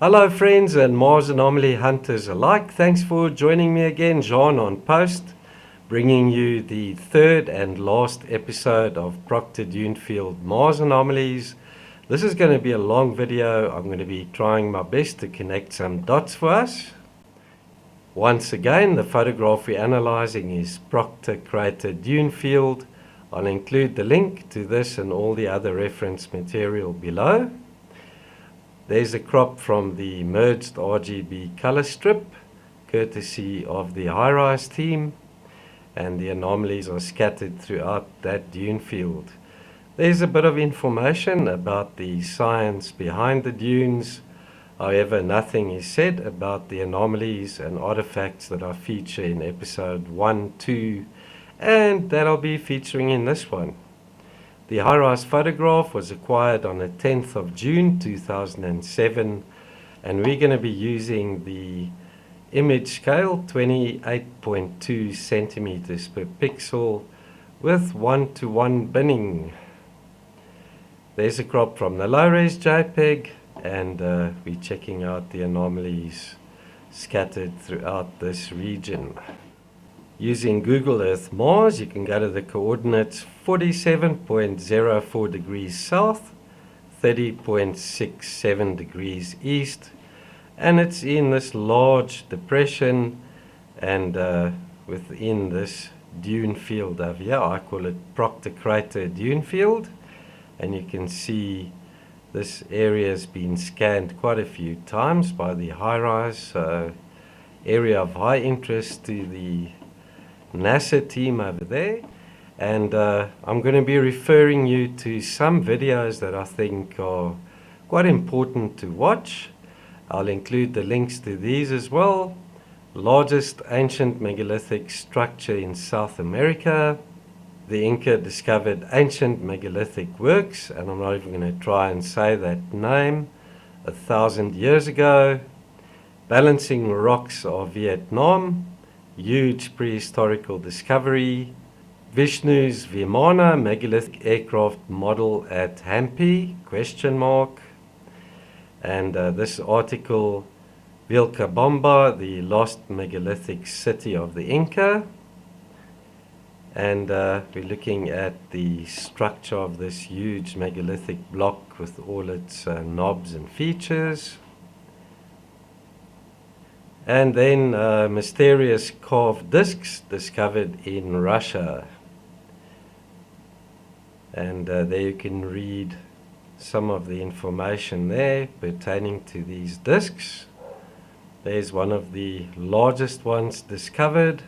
Hello friends and Mars anomaly hunters alike. Thanks for joining me again, Jean on post, bringing you the third and last episode of Proctor Dune Field Mars anomalies. This is going to be a long video. I'm going to be trying my best to connect some dots for us. Once again, the photograph we're analyzing is Proctor Crater Dune Field. I'll include the link to this and all the other reference material below. There's a crop from the merged RGB color strip, courtesy of the HiRISE team, and the anomalies are scattered throughout that dune field. There's a bit of information about the science behind the dunes. However, nothing is said about the anomalies and artifacts that I feature in episode 1, 2, and that I'll be featuring in this one. The HiRISE photograph was acquired on the 10th of June 2007, and we're going to be using the image scale 28.2 centimeters per pixel with 1:1 binning. There's a crop from the low-res JPEG, and we're checking out the anomalies scattered throughout this region. Using Google Earth Mars, you can go to the coordinates 47.04 degrees south, 30.67 degrees east, and it's in this large depression and within this dune field over here. I call it Proctor Crater Dune Field, and you can see this area has been scanned quite a few times by the HiRISE, so area of high interest to the NASA team over there. And I'm going to be referring you to some videos that I think are quite important to watch. I'll include the links to these as well. Largest ancient megalithic structure in South America. The Inca discovered ancient megalithic works, and I'm not even going to try and say that name, 1,000 years ago. Balancing rocks of Vietnam. Huge prehistorical discovery. Vishnu's Vimana megalithic aircraft model at Hampi, ? And this article, Vilcabamba, the lost megalithic city of the Inca. And we're looking at the structure of this huge megalithic block with all its knobs and features. And then mysterious carved discs discovered in Russia. And there you can read some of the information there pertaining to these discs. There's one of the largest ones discovered.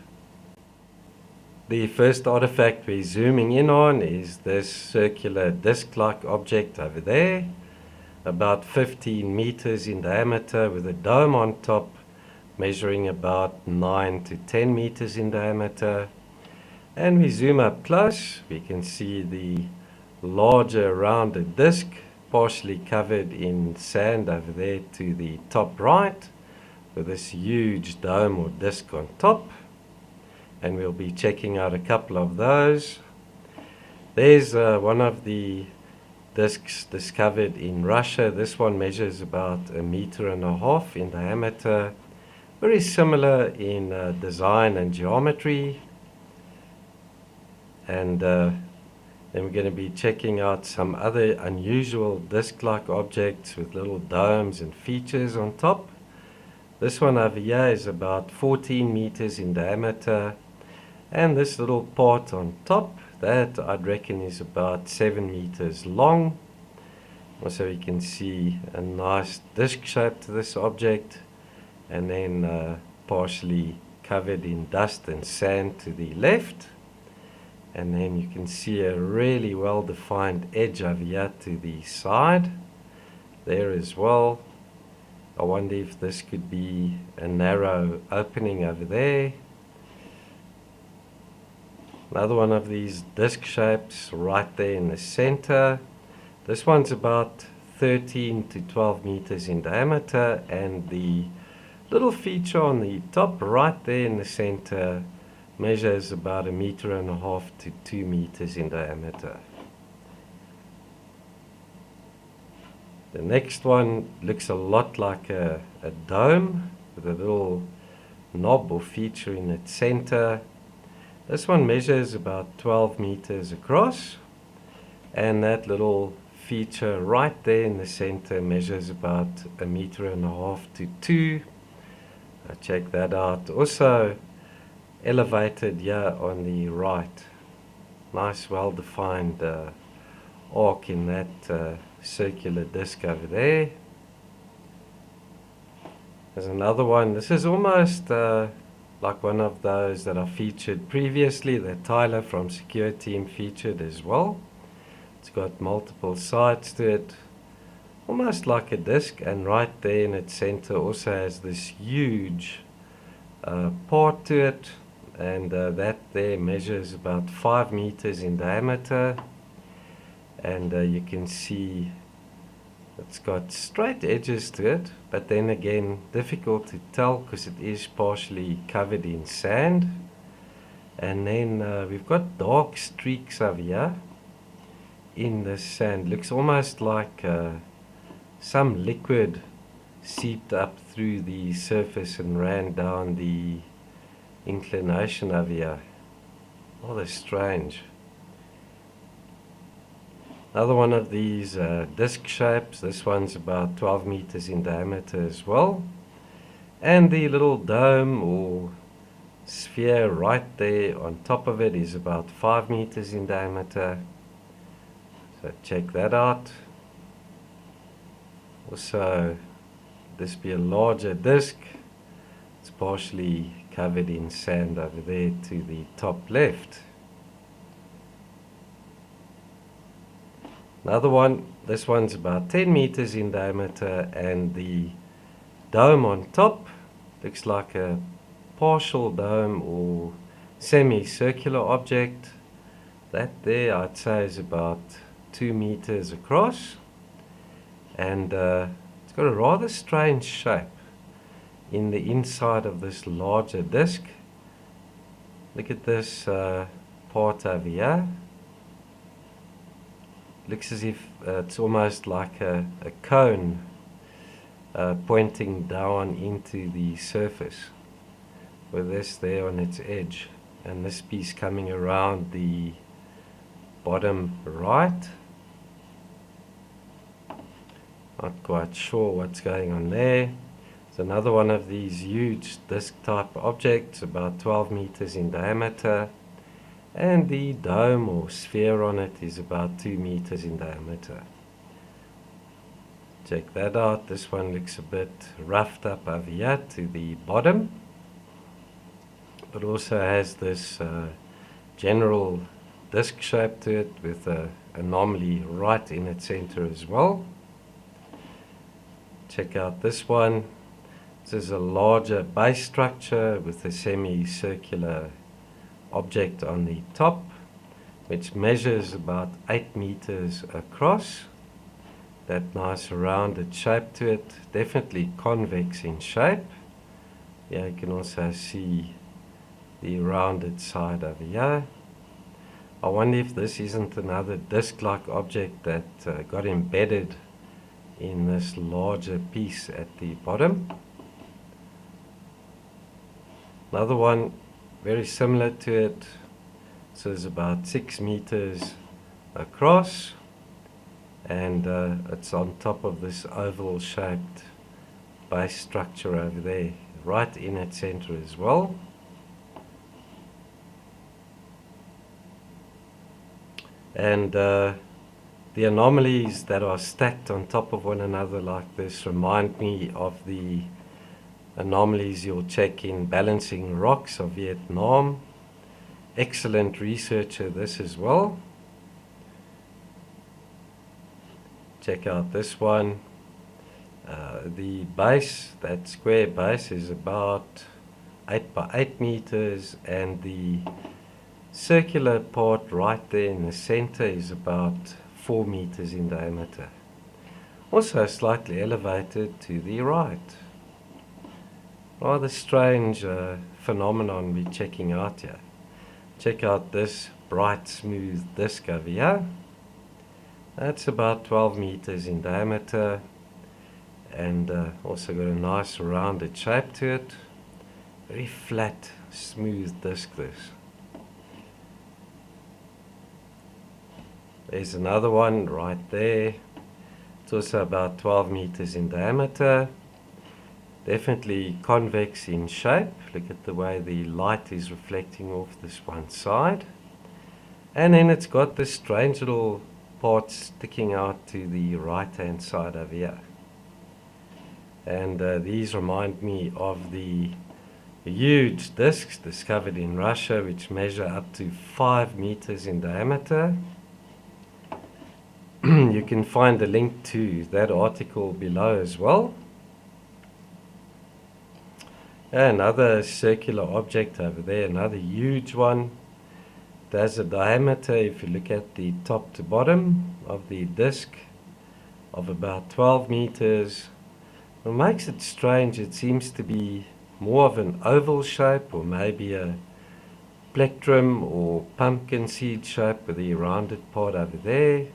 The first artifact we're zooming in on is this circular disc-like object over there, about 15 meters in diameter with a dome on top, measuring about 9 to 10 meters in diameter. And we zoom up close, we can see the larger rounded disc, partially covered in sand over there to the top right, with this huge dome or disc on top. And we'll be checking out a couple of those. There's one of the discs discovered in Russia. This one measures about 1.5 meters in diameter. Very similar in design and geometry. And then we're going to be checking out some other unusual disc-like objects with little domes and features on top. This one over here is about 14 meters in diameter. And this little part on top, that I'd reckon is about 7 meters long. Also you can see a nice disc shape to this object. And then partially covered in dust and sand to the left. And then you can see a really well-defined edge over here to the side there as well. I wonder if this could be a narrow opening over there. Another one of these disc shapes right there in the center. This one's about 13 to 12 meters in diameter, and the little feature on the top right there in the center measures about 1.5 meters to 2 meters in diameter. The next one looks a lot like a dome with a little knob or feature in its center. This one measures about 12 meters across, and that little feature right there in the center measures about 1.5 meters to 2. Check that out. Also elevated here on the right. Nice well-defined arc in that circular disc over there. There's another one. This is almost like one of those that I featured previously that Tyler from Secure Team featured as well. It's got multiple sides to it, almost like a disc, and right there in its center also has this huge part to it, and that there measures about 5 meters in diameter, and you can see it's got straight edges to it, but then again difficult to tell because it is partially covered in sand. And then we've got dark streaks over here in the sand. Looks almost like some liquid seeped up through the surface and ran down the inclination over here. Rather strange. Another one of these disc shapes. This one's about 12 meters in diameter as well. And the little dome or sphere right there on top of it is about 5 meters in diameter. So check that out. Also, this be a larger disc. It's partially covered in sand over there to the top left. Another one, this one's about 10 meters in diameter, and the dome on top looks like a partial dome or semicircular object. That there I'd say is about 2 meters across, and it's got a rather strange shape in the inside of this larger disc. Look at this part over here. Looks as if it's almost like a cone pointing down into the surface, with this there on its edge, and this piece coming around the bottom right. Not quite sure what's going on there. It's another one of these huge disc type objects, about 12 meters in diameter, and the dome or sphere on it is about 2 meters in diameter. Check that out. This one looks a bit roughed up over here to the bottom, but also has this general disc shape to it with an anomaly right in its center as well. Check out this one. This is a larger base structure with a semicircular object on the top, which measures about 8 meters across. That nice rounded shape to it, definitely convex in shape. Yeah, you can also see the rounded side over here. I wonder if this isn't another disc-like object that got embedded in this larger piece at the bottom. Another one very similar to it. So it's about 6 meters across, and it's on top of this oval shaped base structure over there, right in its center as well. And the anomalies that are stacked on top of one another like this remind me of the anomalies you'll check in Balancing Rocks of Vietnam. Excellent researcher this as well. Check out this one. The base, that square base, is about 8 by 8 meters, and the circular part right there in the center is about 4 meters in diameter. Also slightly elevated to the right. Rather strange phenomenon we're checking out here. Check out this bright smooth disc over here. That's about 12 meters in diameter, and also got a nice rounded shape to it. Very flat, smooth disc this. There's another one right there. It's also about 12 meters in diameter. Definitely convex in shape. Look at the way the light is reflecting off this one side. And then it's got this strange little part sticking out to the right hand side over here. And these remind me of the huge discs discovered in Russia, which measure up to 5 meters in diameter. You can find a link to that article below as well. Another circular object over there, another huge one. It has a diameter, if you look at the top to bottom of the disc, of about 12 meters. What makes it strange, it seems to be more of an oval shape, or maybe a plectrum or pumpkin seed shape with the rounded part over there,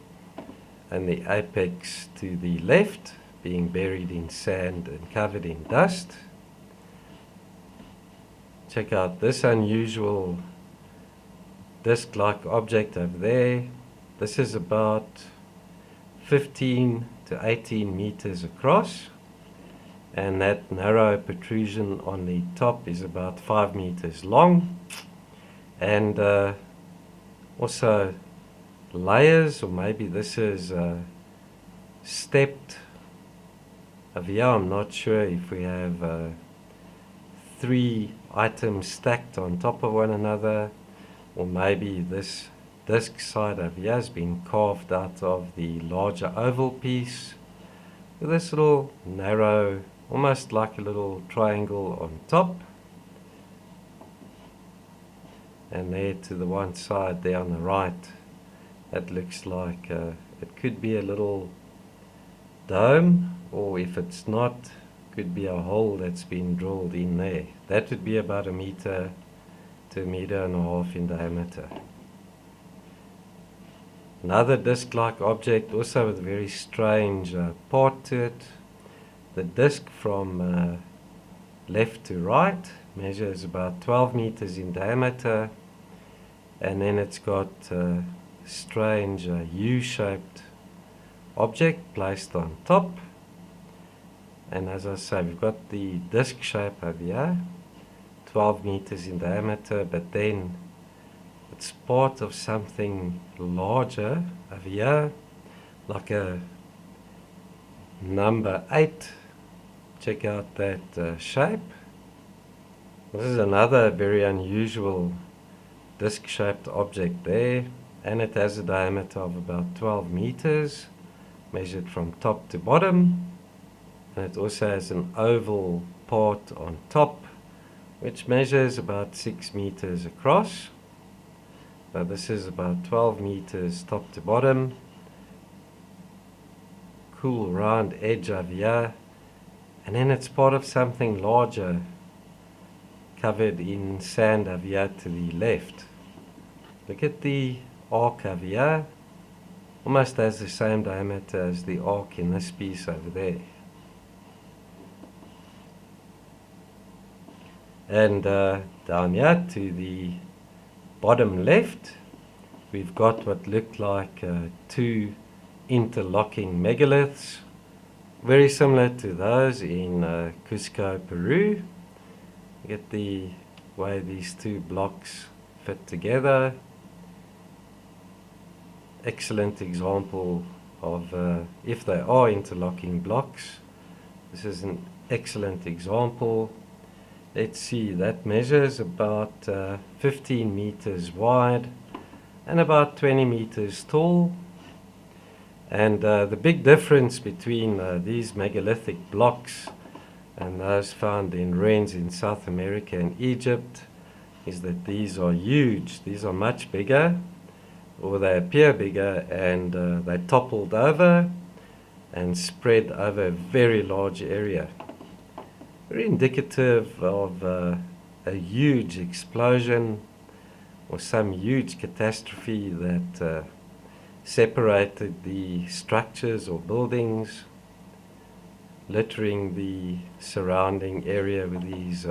and the apex to the left being buried in sand and covered in dust. Check out this unusual disc-like object over there. This is about 15 to 18 meters across, and that narrow protrusion on the top is about 5 meters long. And also layers, or maybe this is stepped over here. I'm not sure if we have 3 items stacked on top of one another, or maybe this disc side over here has been carved out of the larger oval piece with this little narrow, almost like a little triangle on top. And there to the one side there on the right, that looks like it could be a little dome, or if it's not, could be a hole that's been drilled in there. That would be about 1 meter to 1.5 meters in diameter. Another disc-like object, also with a very strange part to it. The disc from left to right measures about 12 meters in diameter, and then it's got a strange U-shaped object placed on top. And as I say, we've got the disc shape over here, 12 meters in diameter, but then it's part of something larger over here, like a number 8. Check out that shape. This is another very unusual disc-shaped object there, and it has a diameter of about 12 meters, measured from top to bottom. And it also has an oval part on top, which measures about 6 meters across. So this is about 12 meters top to bottom. Cool round edge over here. And then it's part of something larger, covered in sand over here to the left. Look at the arc over here. Almost has the same diameter as the arc in this piece over there. And down here to the bottom left, we've got what look like 2 interlocking megaliths, very similar to those in Cusco, Peru. Get the way these 2 blocks fit together. Excellent example of if they are interlocking blocks. This is an excellent example. Let's see, that measures about 15 meters wide and about 20 meters tall. And the big difference between these megalithic blocks and those found in ruins in South America and Egypt is that these are huge. These are much bigger, or they appear bigger, and they toppled over and spread over a very large area. Very indicative of a huge explosion or some huge catastrophe that separated the structures or buildings, littering the surrounding area with these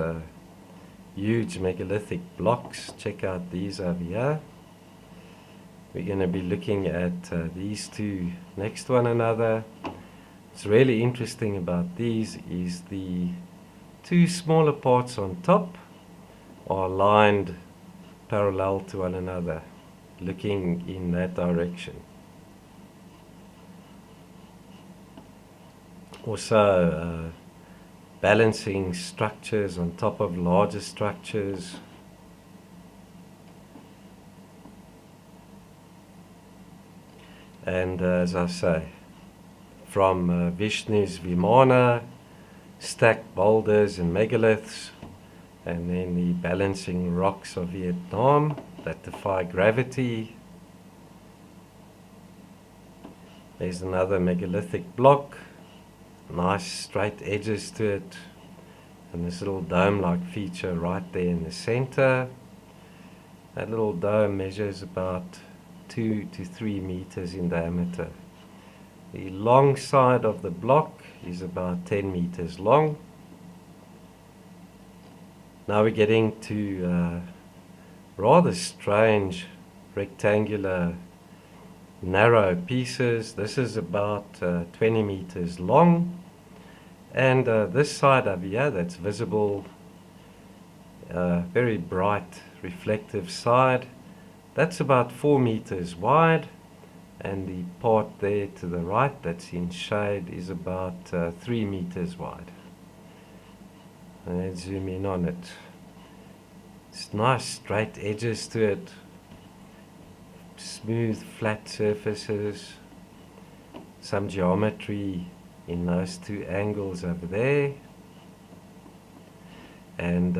huge megalithic blocks. Check out these over here. We're going to be looking at these two next to one another. What's really interesting about these is the two smaller parts on top are lined parallel to one another, looking in that direction. Also balancing structures on top of larger structures. And as I say, from Vishnu's Vimana, stacked boulders and megaliths, and then the balancing rocks of Vietnam that defy gravity. There's another megalithic block, nice straight edges to it, and this little dome-like feature right there in the center. That little dome measures about 2 to 3 meters in diameter. The long side of the block is about 10 meters long. Now we're getting to rather strange rectangular narrow pieces. This is about 20 meters long, and this side over here that's visible, very bright reflective side, that's about 4 meters wide, and the part there to the right that's in shade is about 3 meters wide. And let's zoom in on it. It's nice straight edges to it, smooth flat surfaces, some geometry in those two angles over there. And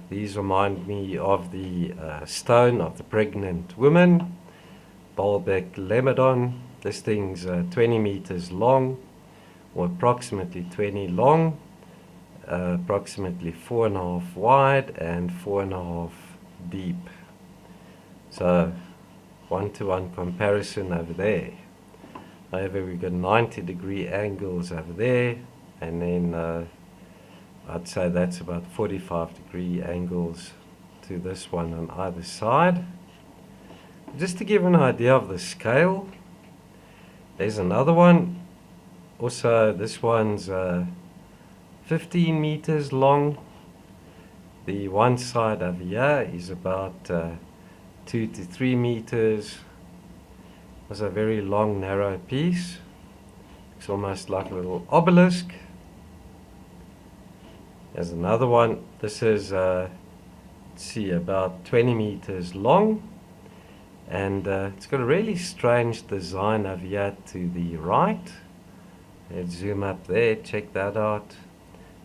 these remind me of the stone of the pregnant woman, Baalbek Lemedon. This thing's 20 meters long, or approximately 20 long, approximately 4.5 wide and 4.5 deep. So 1-to-1 comparison over there. However, we've got 90-degree angles over there, and then I'd say that's about 45-degree angles to this one on either side. Just to give an idea of the scale, there's another one. Also, this one's 15 meters long. The one side over here is about 2 to 3 meters. It's a very long, narrow piece. It's almost like a little obelisk. There's another one. This is, let's see, about 20 meters long. And it's got a really strange design over here to the right. Let's zoom up there, check that out.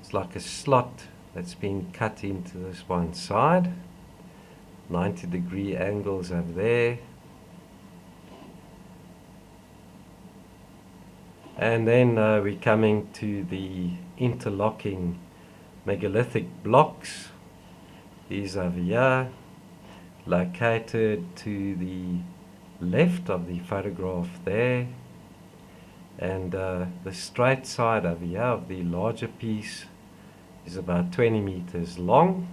It's like a slot that's been cut into this one side. 90-degree angles over there. And then we're coming to the interlocking megalithic blocks. These over here, located to the left of the photograph there. And the straight side over here of the larger piece is about 20 meters long.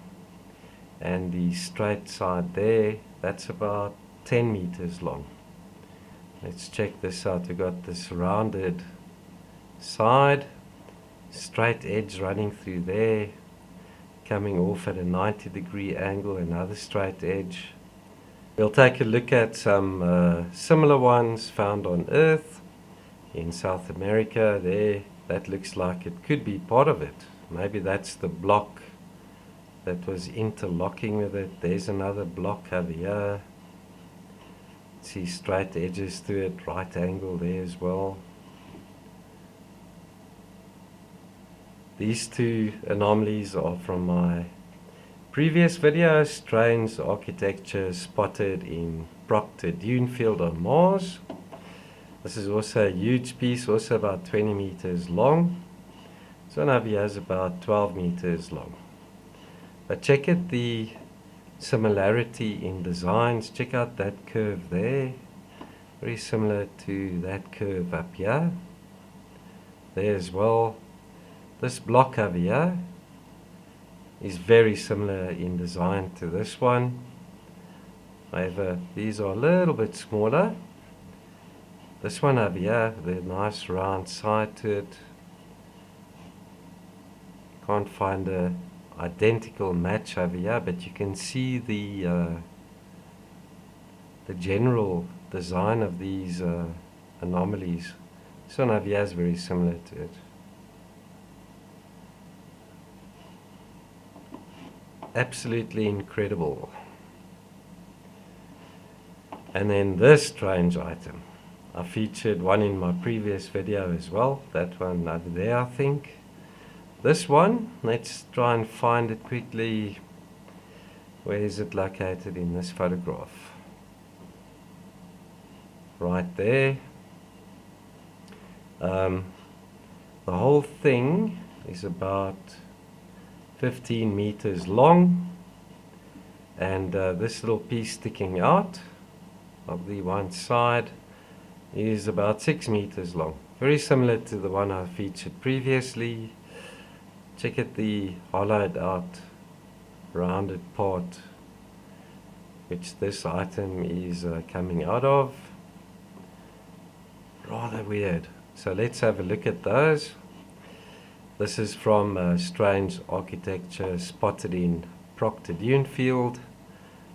And the straight side there, that's about 10 meters long. Let's check this out. We've got this rounded side, straight edge running through there, coming off at a 90-degree angle, another straight edge. We'll take a look at some similar ones found on Earth in South America there. That looks like it could be part of it. Maybe that's the block that was interlocking with it. There's another block over here. See straight edges to it, right angle there as well. These two anomalies are from my previous video, strange architecture spotted in Proctor Dune Field on Mars. This is also a huge piece, also about 20 meters long. This one over here is about 12 meters long. But check out the similarity in designs. Check out that curve there. very similar to that curve up here. There as well. This block over here is very similar in design to this one. However, these are a little bit smaller. This one over here, the nice round side to it. Can't find a identical match over here, but you can see the general design of these anomalies. This one over here is very similar to it. Absolutely incredible. And then this strange item. I featured one in my previous video as well. That one over there, I think. This one, let's try and find it quickly. Where is it located in this photograph? Right there. The whole thing is about 15 meters long, and this little piece sticking out of the one side is about 6 meters long. Very similar to the one I featured previously. Check at the hollowed out rounded part which this item is coming out of. Rather weird. So let's have a look at those. This is from strange architecture spotted in Proctor Dune Field.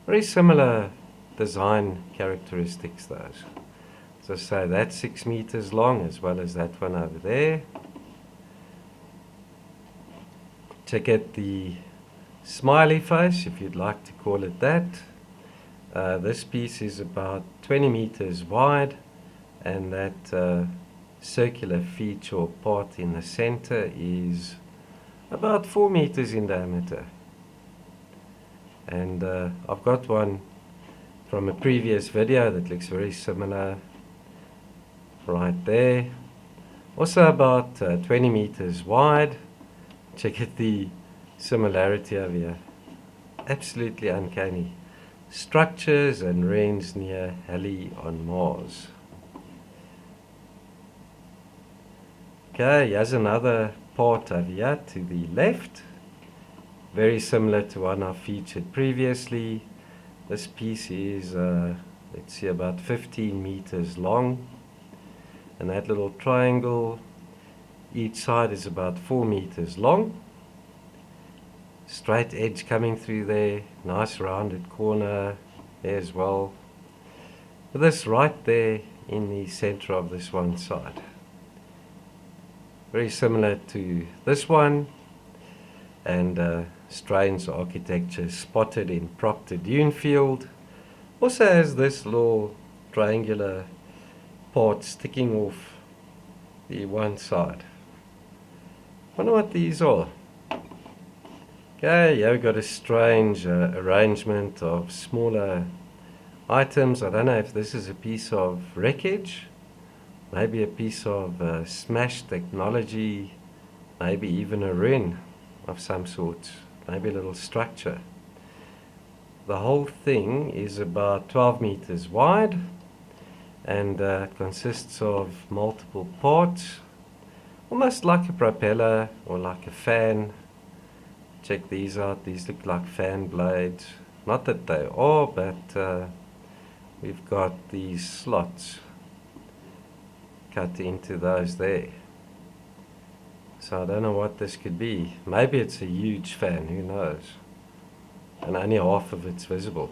Very similar design characteristics those. So say that's 6 meters long as well as that one over there. Check out the smiley face, if you'd like to call it that. This piece is about 20 meters wide, and that circular feature or part in the center is about 4 meters in diameter. And I've got one from a previous video that looks very similar right there. Also about 20 meters wide. Check out the similarity over here. Absolutely uncanny. Structures and ruins near Halley on Mars. Okay, here's another part over here to the left. Very similar to one I featured previously. This piece is, let's see, about 15 meters long. And that little triangle, each side is about 4 meters long. Straight edge coming through there, nice rounded corner there as well. With this right there in the center of this one side. Very similar to this one, and strange architecture spotted in Proctor Dune Field. Also has this little triangular part sticking off the one side. Wonder what these are. Okay, here we've got a strange arrangement of smaller items. I don't know if this is a piece of wreckage, maybe a piece of smashed technology, maybe even a ruin of some sort, maybe a little structure. The whole thing is about 12 meters wide, and it consists of multiple parts, almost like a propeller or like a fan. Check these out, these look like fan blades. Not that they are, but we've got these slots cut into those there. So I don't know what this could be. Maybe it's a huge fan, who knows? And only half of it's visible.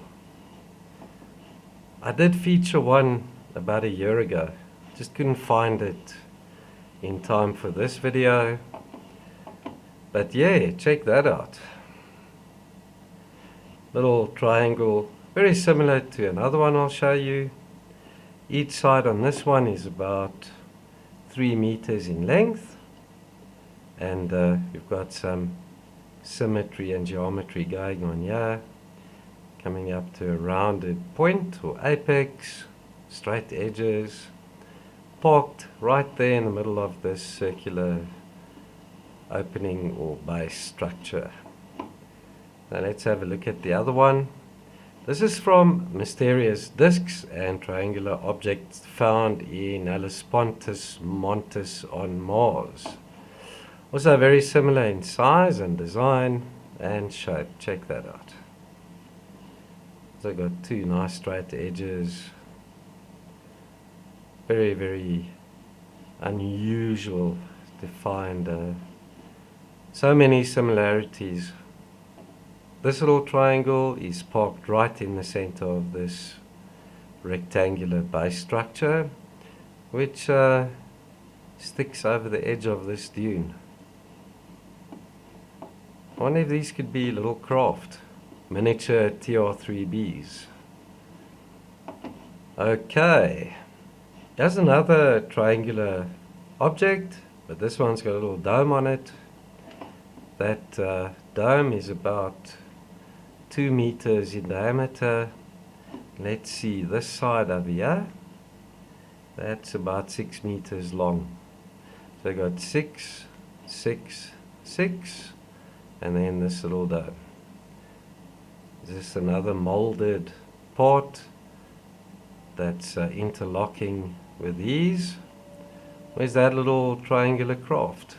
I did feature one about a year ago. Just couldn't find it in time for this video. But yeah, check that out. Little triangle, very similar to another one I'll show you. Each side on this one is about 3 meters in length. And you've got some symmetry and geometry going on here. Coming up to a rounded point or apex, straight edges, parked right there in the middle of this circular opening or base structure. Now let's have a look at the other one. This is from mysterious disks and triangular objects found in Hellespontus Montes on Mars. Also very similar in size and design and shape. Check that out. So got two nice straight edges. Very, very unusual to find so many similarities. This little triangle is parked right in the center of this rectangular base structure, which sticks over the edge of this dune. I wonder if these could be little craft, miniature TR3Bs. Okay, here's another triangular object, but this one's got a little dome on it. That dome is about 2 meters in diameter. Let's see, this side over here, that's about 6 meters long. So I got 6, 6, 6, and then this little dome. Is this another molded part that's interlocking with these? Where's that little triangular craft?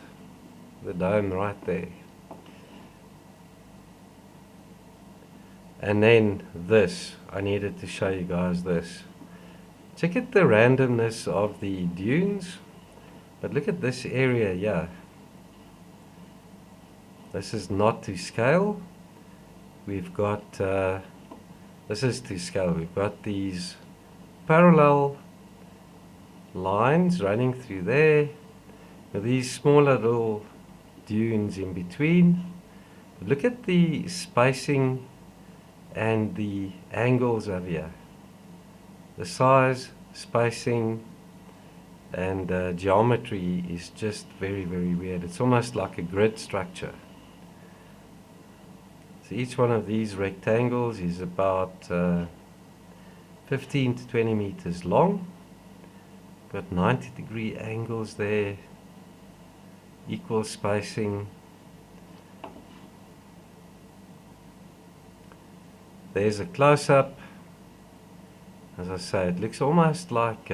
The dome right there. And then this, I needed to show you guys this. Check out the randomness of the dunes, but look at this area here. This is not to scale. We've got, this is to scale. We've got these parallel lines running through there, with these smaller little dunes in between. But look at the spacing and the angles over here. The size, spacing, and geometry is just very, very weird. It's almost like a grid structure. So each one of these rectangles is about 15 to 20 meters long. Got 90-degree angles there, equal spacing. There's a close-up. As I say, it looks almost like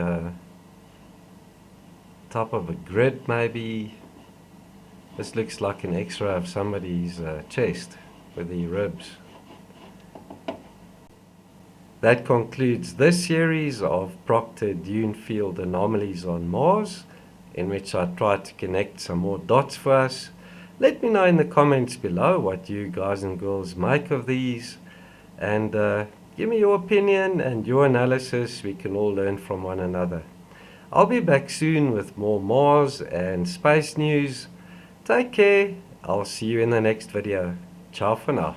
top of a grid maybe. This looks like an X-ray of somebody's chest with the ribs. That concludes this series of Proctor Dune Field anomalies on Mars, in which I tried to connect some more dots for us. Let me know in the comments below what you guys and girls make of these, and give me your opinion and your analysis. We can all learn from one another. I'll be back soon with more Mars and space news. Take care. I'll see you in the next video. Ciao for now.